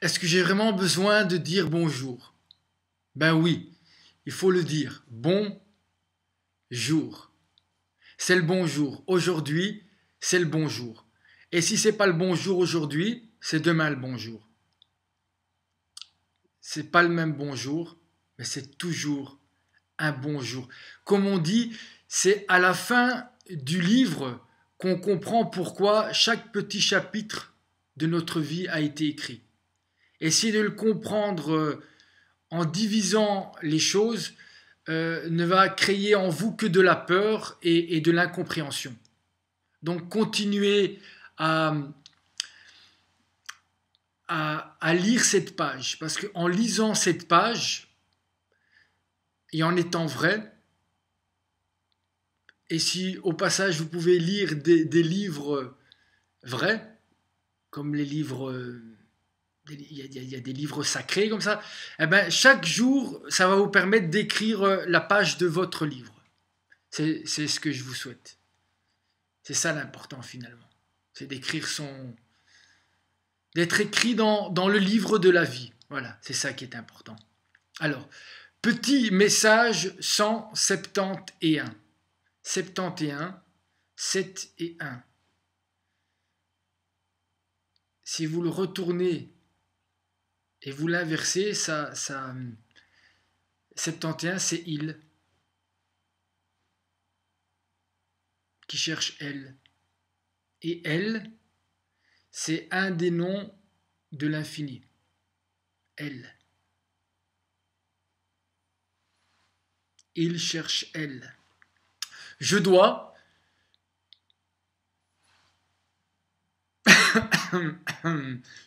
Est-ce que j'ai vraiment besoin de dire bonjour? Ben oui, il faut le dire. Bonjour. C'est le bonjour. Aujourd'hui, c'est le bonjour. Et si c'est pas le bonjour aujourd'hui, c'est demain le bonjour. C'est pas le même bonjour, mais c'est toujours un bonjour. Comme on dit, c'est à la fin du livre qu'on comprend pourquoi chaque petit chapitre de notre vie a été écrit. Essayez de le comprendre en divisant les choses ne va créer en vous que de la peur et de l'incompréhension. Donc continuez à, à lire cette page, parce qu'en lisant cette page et en étant vrai, et si au passage vous pouvez lire des livres vrais, comme les livres, il y a des livres sacrés comme ça, eh ben, chaque jour, ça va vous permettre d'écrire la page de votre livre. C'est ce que je vous souhaite. C'est ça l'important finalement. C'est d'écrire d'être écrit dans le livre de la vie. Voilà, c'est ça qui est important. Alors, petit message 171. 71, 7 et 1. Si vous le retournez et vous l'inversez, 71, c'est il qui cherche elle. Et elle, c'est un des noms de l'infini. Elle. Il cherche elle. Je dois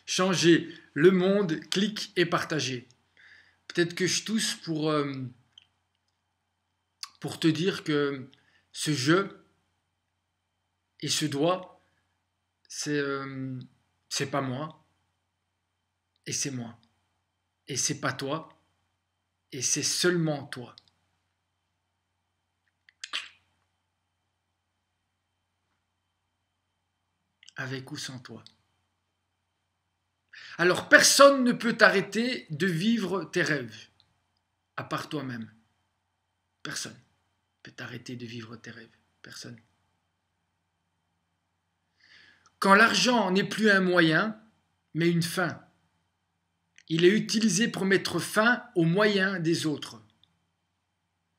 changer le monde, clique et partager. Peut-être que je tousse pour te dire que ce je et ce doit, c'est pas moi, et c'est moi, et c'est pas toi, et c'est seulement toi. Avec ou sans toi. Alors personne ne peut t'arrêter de vivre tes rêves, à part toi-même. Personne ne peut t'arrêter de vivre tes rêves. Personne. Quand l'argent n'est plus un moyen, mais une fin, il est utilisé pour mettre fin aux moyens des autres.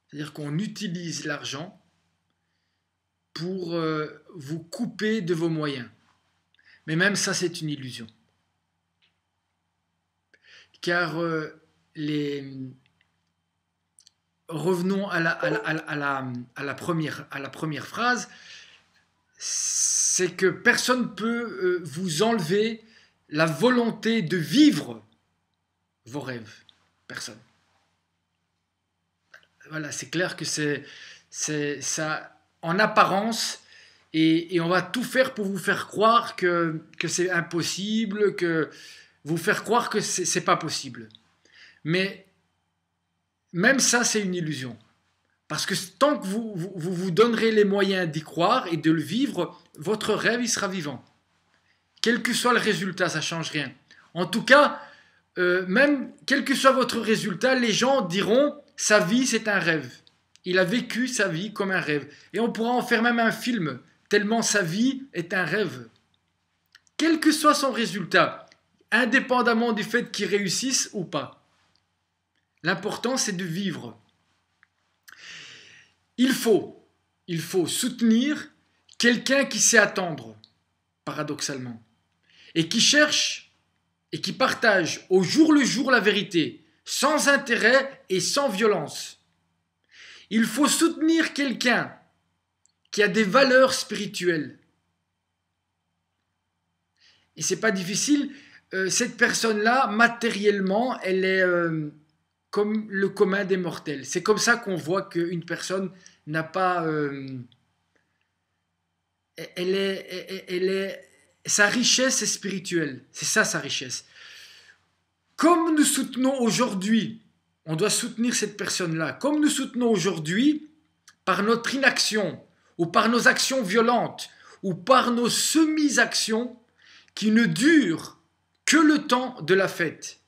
C'est-à-dire qu'on utilise l'argent pour vous couper de vos moyens. Mais même ça, c'est une illusion. Car revenons à la première phrase, c'est que personne ne peut vous enlever la volonté de vivre vos rêves. Personne. Voilà, c'est clair que c'est ça en apparence et on va tout faire pour vous faire croire que c'est impossible, que vous faire croire que c'est pas possible. Mais même ça, c'est une illusion. Parce que tant que vous donnerez les moyens d'y croire et de le vivre, votre rêve, il sera vivant. Quel que soit le résultat, ça ne change rien. En tout cas, même quel que soit votre résultat, les gens diront « sa vie, c'est un rêve ». Il a vécu sa vie comme un rêve. Et on pourra en faire même un film, tellement sa vie est un rêve. Quel que soit son résultat, indépendamment du fait qu'il réussisse ou pas. L'important, c'est de vivre. Il faut soutenir quelqu'un qui sait attendre, paradoxalement, et qui cherche et qui partage au jour le jour la vérité, sans intérêt et sans violence. Il faut soutenir quelqu'un qui a des valeurs spirituelles. Et c'est pas difficile, cette personne-là, matériellement, elle est comme le commun des mortels. C'est comme ça qu'on voit qu'une personne n'a pas... sa richesse est spirituelle. C'est ça sa richesse. Comme nous soutenons aujourd'hui, on doit soutenir cette personne-là, comme nous soutenons aujourd'hui, par notre inaction, ou par nos actions violentes, ou par nos semi-actions, qui ne durent que le temps de la fête.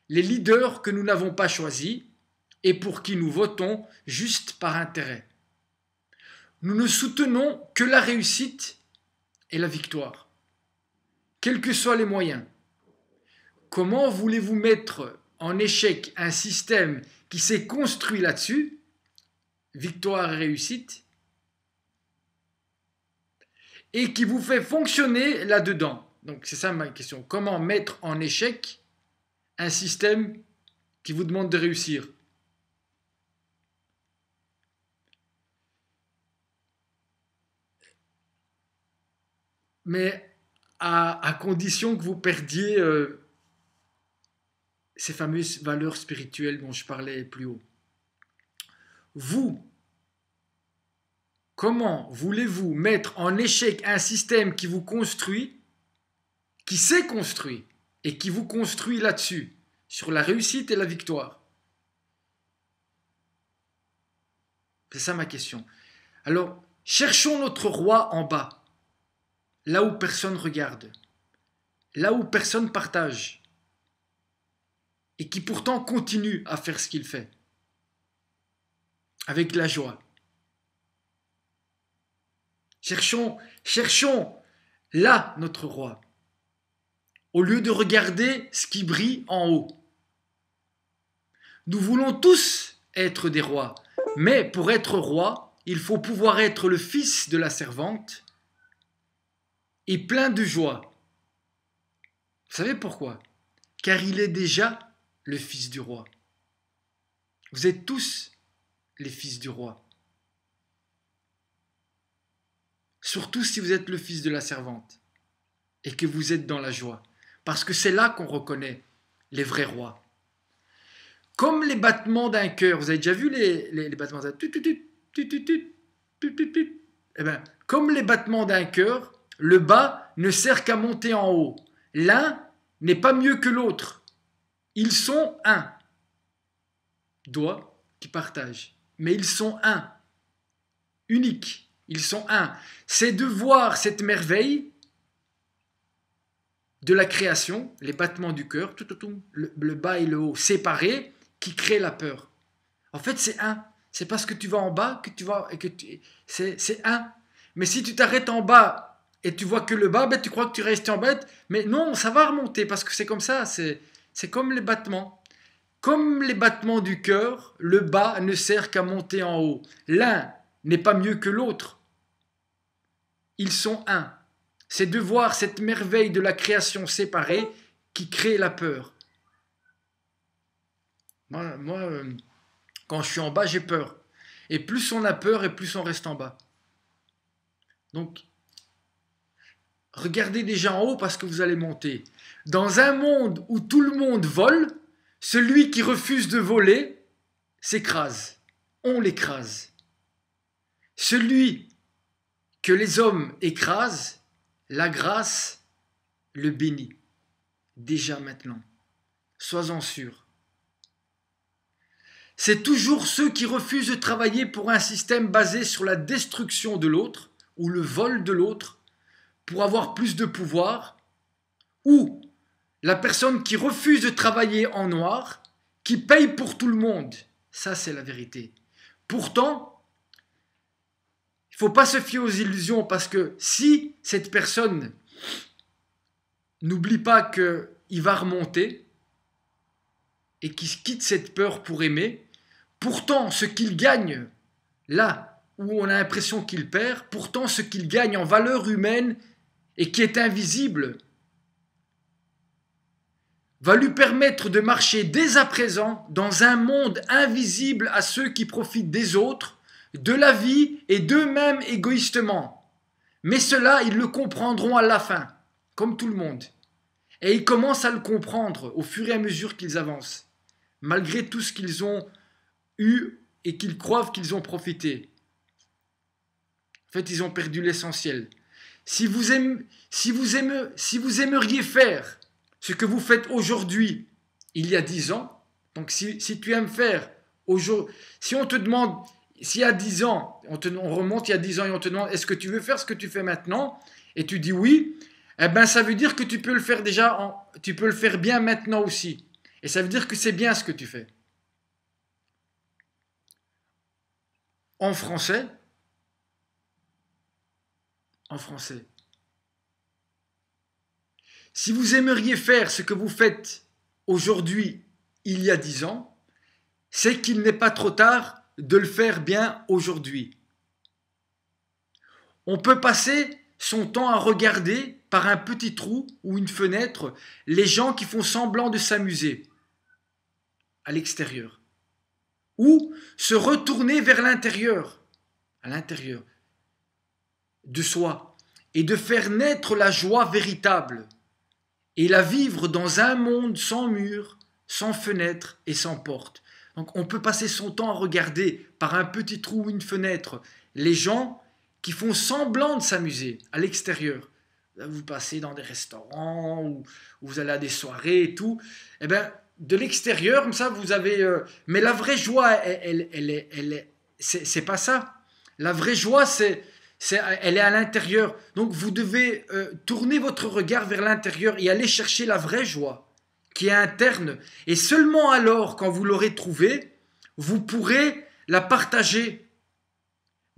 Les leaders que nous n'avons pas choisis et pour qui nous votons juste par intérêt. Nous ne soutenons que la réussite et la victoire, quels que soient les moyens. Comment voulez-vous mettre en échec un système qui s'est construit là-dessus, victoire et réussite, et qui vous fait fonctionner là-dedans? Donc c'est ça ma question. Comment mettre en échec un système qui vous demande de réussir? Mais à condition que vous perdiez ces fameuses valeurs spirituelles dont je parlais plus haut. Vous, comment voulez-vous mettre en échec un système qui vous construit, qui s'est construit et qui vous construit là-dessus, sur la réussite et la victoire? C'est ça ma question. Alors, cherchons notre roi en bas, là où personne regarde, là où personne partage, et qui pourtant continue à faire ce qu'il fait, avec la joie. Cherchons là notre roi, au lieu de regarder ce qui brille en haut. Nous voulons tous être des rois, mais pour être roi, il faut pouvoir être le fils de la servante et plein de joie. Vous savez pourquoi? Car il est déjà le fils du roi. Vous êtes tous les fils du roi. Surtout si vous êtes le fils de la servante et que vous êtes dans la joie. Parce que c'est là qu'on reconnaît les vrais rois. Comme les battements d'un cœur. Vous avez déjà vu les battements d'un cœur? Eh bien, comme les battements d'un cœur, le bas ne sert qu'à monter en haut. L'un n'est pas mieux que l'autre. Ils sont un. Doigts qui partagent. Mais ils sont un. Unique. Ils sont un. C'est de voir cette merveille de la création, les battements du cœur, le bas et le haut séparés, qui crée la peur. En fait, c'est un. C'est parce que tu vas en bas que tu vas... C'est un. Mais si tu t'arrêtes en bas et tu vois que le bas, ben, tu crois que tu restes en bas. Mais non, ça va remonter parce que c'est comme ça. C'est comme les battements. Comme les battements du cœur, le bas ne sert qu'à monter en haut. L'un n'est pas mieux que l'autre. Ils sont un. C'est de voir cette merveille de la création séparée qui crée la peur. Moi, quand je suis en bas, j'ai peur. Et plus on a peur, et plus on reste en bas. Donc, regardez déjà en haut parce que vous allez monter. Dans un monde où tout le monde vole, celui qui refuse de voler s'écrase. On l'écrase. Celui que les hommes écrasent, la grâce le bénit. Déjà maintenant. Sois-en sûr. C'est toujours ceux qui refusent de travailler pour un système basé sur la destruction de l'autre ou le vol de l'autre pour avoir plus de pouvoir, ou la personne qui refuse de travailler en noir, qui paye pour tout le monde. Ça, c'est la vérité. Pourtant, il ne faut pas se fier aux illusions parce que si cette personne n'oublie pas qu'il va remonter et qu'il quitte cette peur pour aimer, pourtant, ce qu'il gagne, là où on a l'impression qu'il perd, pourtant ce qu'il gagne en valeur humaine et qui est invisible, va lui permettre de marcher dès à présent dans un monde invisible à ceux qui profitent des autres, de la vie et d'eux-mêmes égoïstement. Mais cela, ils le comprendront à la fin, comme tout le monde. Et ils commencent à le comprendre au fur et à mesure qu'ils avancent, malgré tout ce qu'ils ont eu et qu'ils croient qu'ils ont profité. En fait, ils ont perdu l'essentiel. Si vous aimeriez faire ce que vous faites aujourd'hui, il y a 10 ans, donc si tu aimes faire aujourd'hui, si on te demande, s'il y a 10 ans, on remonte il y a 10 ans et on te demande est-ce que tu veux faire ce que tu fais maintenant, et tu dis oui, eh ben ça veut dire que tu peux le faire déjà, tu peux le faire bien maintenant aussi. Et ça veut dire que c'est bien ce que tu fais. En français, en français. Si vous aimeriez faire ce que vous faites aujourd'hui, il y a 10 ans, c'est qu'il n'est pas trop tard de le faire bien aujourd'hui. On peut passer son temps à regarder par un petit trou ou une fenêtre les gens qui font semblant de s'amuser à l'extérieur. Ou se retourner vers l'intérieur, à l'intérieur de soi, et de faire naître la joie véritable, et la vivre dans un monde sans murs, sans fenêtres et sans portes. Donc on peut passer son temps à regarder par un petit trou ou une fenêtre les gens qui font semblant de s'amuser à l'extérieur. Vous passez dans des restaurants ou vous allez à des soirées et tout. Eh bien, de l'extérieur, comme ça, vous avez... mais la vraie joie, c'est pas ça. La vraie joie, elle est à l'intérieur. Donc vous devez tourner votre regard vers l'intérieur et aller chercher la vraie joie qui est interne. Et seulement alors, quand vous l'aurez trouvée, vous pourrez la partager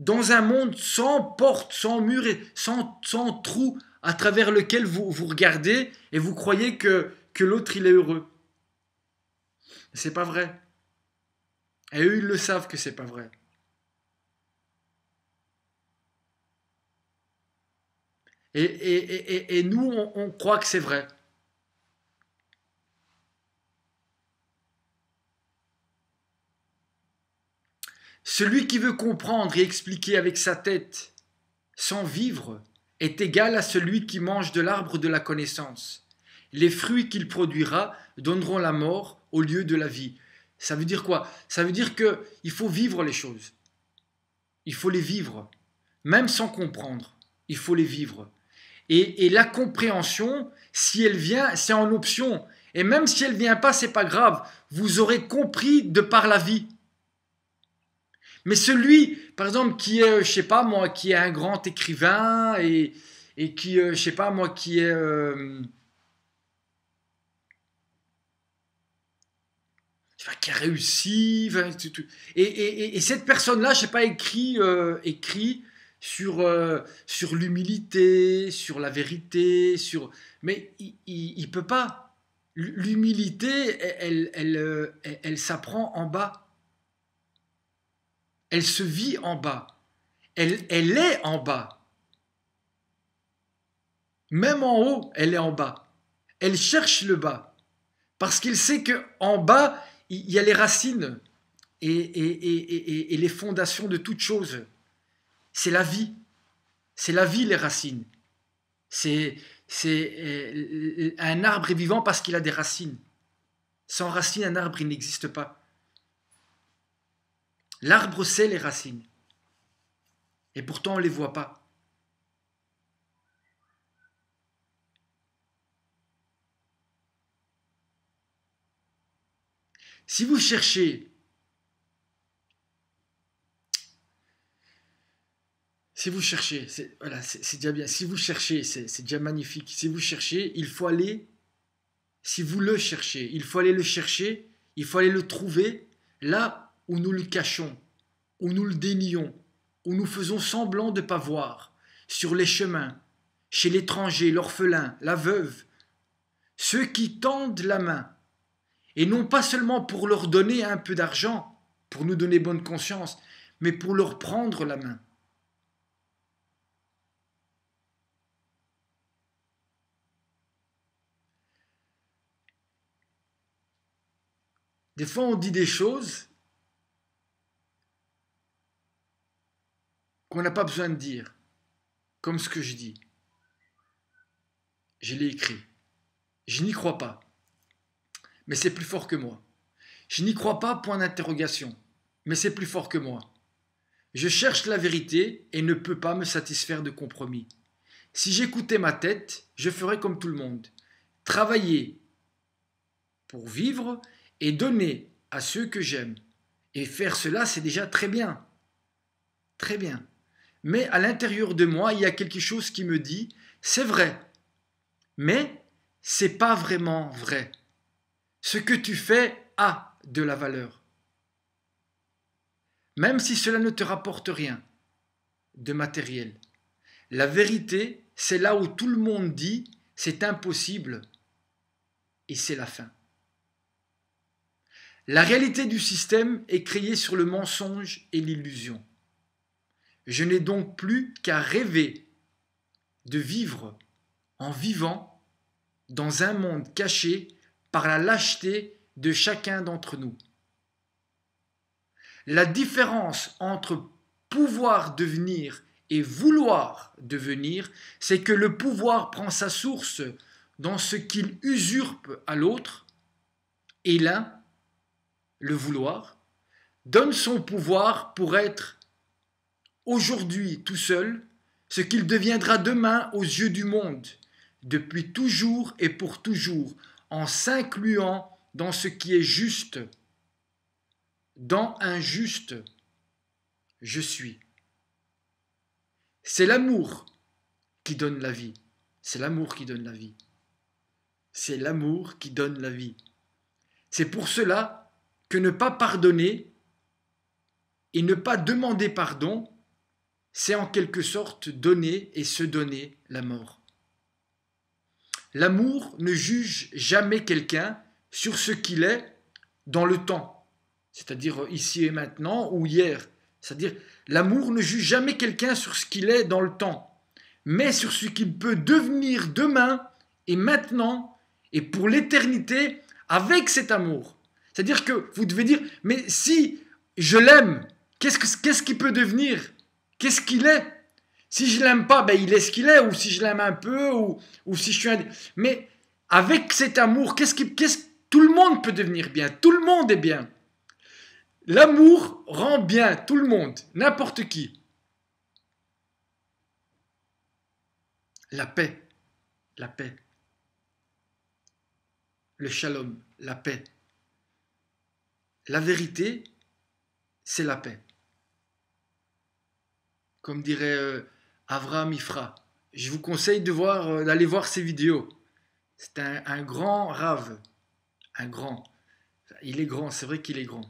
dans un monde sans porte, sans mur et sans trou à travers lequel vous regardez et vous croyez que l'autre il est heureux. C'est pas vrai. Et eux, ils le savent que c'est pas vrai. Et nous, on croit que c'est vrai. Celui qui veut comprendre et expliquer avec sa tête sans vivre est égal à celui qui mange de l'arbre de la connaissance. Les fruits qu'il produira donneront la mort au lieu de la vie. Ça veut dire quoi? Ça veut dire qu'il faut vivre les choses. Il faut les vivre. Même sans comprendre, il faut les vivre. Et la compréhension, si elle vient, c'est en option. Et même si elle ne vient pas, c'est pas grave. Vous aurez compris de par la vie. Mais celui, par exemple, qui est, je sais pas moi, qui est un grand écrivain et qui, je sais pas moi, qui est, qui a réussi, et cette personne-là, je sais pas, écrit sur l'humilité, sur la vérité, mais il peut pas. L'humilité, elle s'apprend en bas. Elle se vit en bas. Elle est en bas. Même en haut, elle est en bas. Elle cherche le bas. Parce qu'il sait qu'en bas, il y a les racines et les fondations de toute chose. C'est la vie. C'est la vie, les racines. C'est un arbre est vivant parce qu'il a des racines. Sans racines, un arbre, il n'existe pas. L'arbre sait les racines. Et pourtant, on ne les voit pas. Si vous cherchez, c'est déjà bien. Si vous cherchez, c'est déjà magnifique. Si vous cherchez, il faut aller, si vous le cherchez, il faut aller le chercher, il faut aller le trouver là où nous le cachons, où nous le dénions, où nous faisons semblant de ne pas voir, sur les chemins, chez l'étranger, l'orphelin, la veuve, ceux qui tendent la main, et non pas seulement pour leur donner un peu d'argent, pour nous donner bonne conscience, mais pour leur prendre la main. Des fois, on dit des choses qu'on n'a pas besoin de dire, comme ce que je dis. Je l'ai écrit. Je n'y crois pas. Mais c'est plus fort que moi. Je n'y crois pas, point d'interrogation. Mais c'est plus fort que moi. Je cherche la vérité et ne peux pas me satisfaire de compromis. Si j'écoutais ma tête, je ferais comme tout le monde. Travailler pour vivre et donner à ceux que j'aime. Et faire cela, c'est déjà très bien. Très bien. Mais à l'intérieur de moi, il y a quelque chose qui me dit, c'est vrai, mais c'est pas vraiment vrai. Ce que tu fais a de la valeur. Même si cela ne te rapporte rien de matériel. La vérité, c'est là où tout le monde dit c'est impossible et c'est la fin. La réalité du système est créée sur le mensonge et l'illusion. Je n'ai donc plus qu'à rêver de vivre en vivant dans un monde caché par la lâcheté de chacun d'entre nous. La différence entre pouvoir devenir et vouloir devenir, c'est que le pouvoir prend sa source dans ce qu'il usurpe à l'autre, et l'un, le vouloir, donne son pouvoir pour être aujourd'hui tout seul, ce qu'il deviendra demain aux yeux du monde, depuis toujours et pour toujours, en s'incluant dans ce qui est juste, dans un juste je suis. C'est l'amour qui donne la vie. C'est l'amour qui donne la vie. C'est l'amour qui donne la vie. C'est pour cela que ne pas pardonner et ne pas demander pardon, c'est en quelque sorte donner et se donner la mort. L'amour ne juge jamais quelqu'un sur ce qu'il est dans le temps, c'est-à-dire ici et maintenant ou hier. C'est-à-dire, l'amour ne juge jamais quelqu'un sur ce qu'il est dans le temps, mais sur ce qu'il peut devenir demain et maintenant et pour l'éternité avec cet amour. C'est-à-dire que vous devez dire, mais si je l'aime, qu'est-ce qu'il peut devenir? Qu'est-ce qu'il est? Si je l'aime pas, ben il est ce qu'il est, ou si je l'aime un peu, ou si je suis un... Mais avec cet amour, tout le monde peut devenir bien, tout le monde est bien. L'amour rend bien tout le monde, n'importe qui. La paix, le shalom, la paix. La vérité, c'est la paix. Comme dirait Avraham Ifra. Je vous conseille d'aller voir ses vidéos. C'est un grand rave. Un grand. Il est grand, c'est vrai qu'il est grand.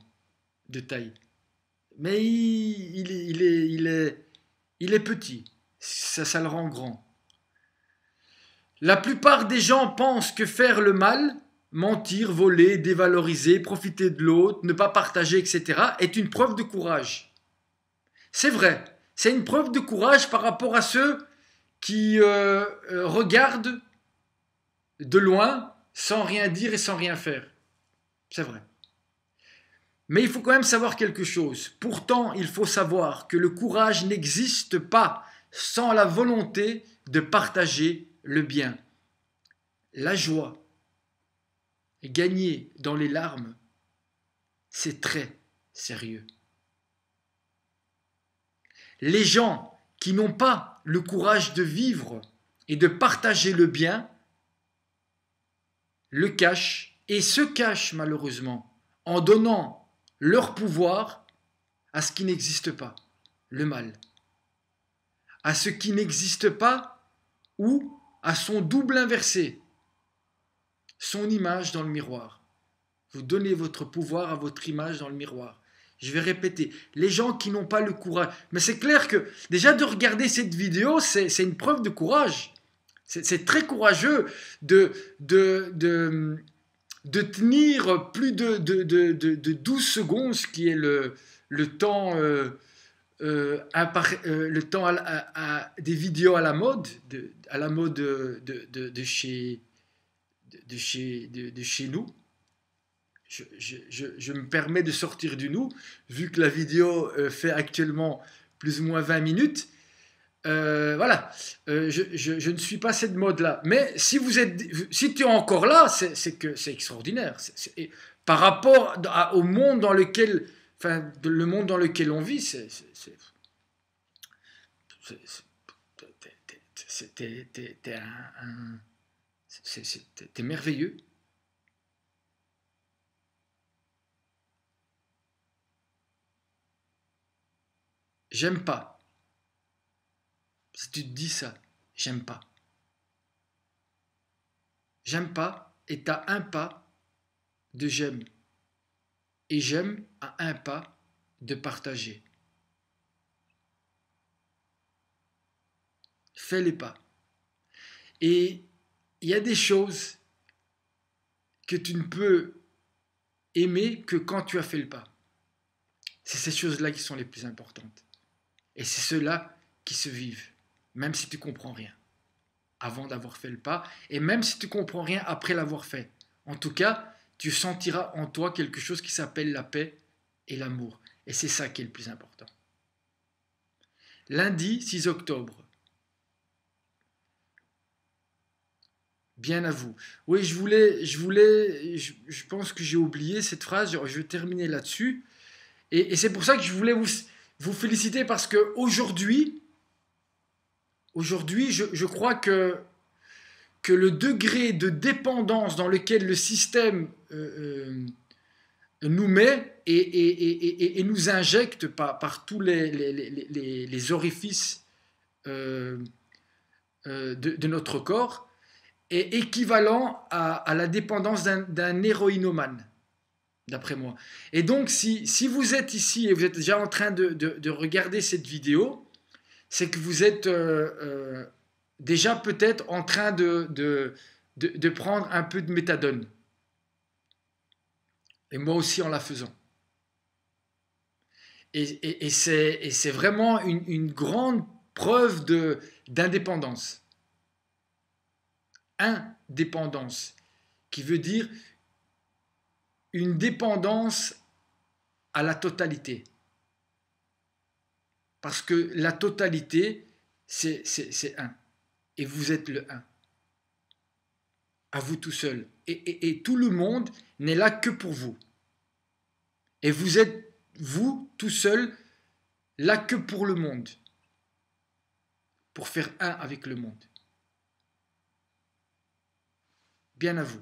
De taille. Mais il est petit. Ça le rend grand. La plupart des gens pensent que faire le mal, mentir, voler, dévaloriser, profiter de l'autre, ne pas partager, etc., est une preuve de courage. C'est vrai, c'est une preuve de courage par rapport à ceux qui regardent de loin sans rien dire et sans rien faire. C'est vrai. Mais il faut quand même savoir quelque chose. Pourtant, il faut savoir que le courage n'existe pas sans la volonté de partager le bien. La joie, gagner dans les larmes, c'est très sérieux. Les gens qui n'ont pas le courage de vivre et de partager le bien le cachent et se cachent malheureusement en donnant leur pouvoir à ce qui n'existe pas, le mal, à ce qui n'existe pas ou à son double inversé, son image dans le miroir. Vous donnez votre pouvoir à votre image dans le miroir. Je vais répéter, les gens qui n'ont pas le courage. Mais c'est clair que déjà de regarder cette vidéo, c'est une preuve de courage. C'est très courageux de tenir plus de 12 secondes, ce qui est le temps, le temps des vidéos à la mode, de chez nous. Je me permets de sortir du nous, vu que la vidéo fait actuellement plus ou moins 20 minutes. Voilà, je ne suis pas cette mode-là. Mais si tu es encore là, c'est que c'est extraordinaire. Par rapport au monde dans lequel, le monde dans lequel on vit, t'es merveilleux. J'aime pas. Si tu te dis ça, j'aime pas. J'aime pas est à un pas de j'aime. Et j'aime à un pas de partager. Fais les pas. Et il y a des choses que tu ne peux aimer que quand tu as fait le pas. C'est ces choses-là qui sont les plus importantes. Et c'est ceux-là qui se vivent, même si tu ne comprends rien, avant d'avoir fait le pas, et même si tu ne comprends rien après l'avoir fait. En tout cas, tu sentiras en toi quelque chose qui s'appelle la paix et l'amour. Et c'est ça qui est le plus important. Lundi 6 octobre. Bien à vous. Oui, je pense que j'ai oublié cette phrase, je vais terminer là-dessus. Et c'est pour ça que je voulais vous féliciter parce que aujourd'hui, je crois que le degré de dépendance dans lequel le système nous met et nous injecte par tous les orifices de notre corps est équivalent à la dépendance d'un héroïnomane, d'après moi. Et donc, si vous êtes ici et vous êtes déjà en train de regarder cette vidéo, c'est que vous êtes déjà peut-être en train de prendre un peu de méthadone. Et moi aussi en la faisant. Et c'est vraiment une grande preuve d'indépendance. Indépendance, qui veut dire une dépendance à la totalité. Parce que la totalité, c'est un. Et vous êtes le un. À vous tout seul. Et tout le monde n'est là que pour vous. Et vous êtes, vous, tout seul, là que pour le monde. Pour faire un avec le monde. Bien à vous.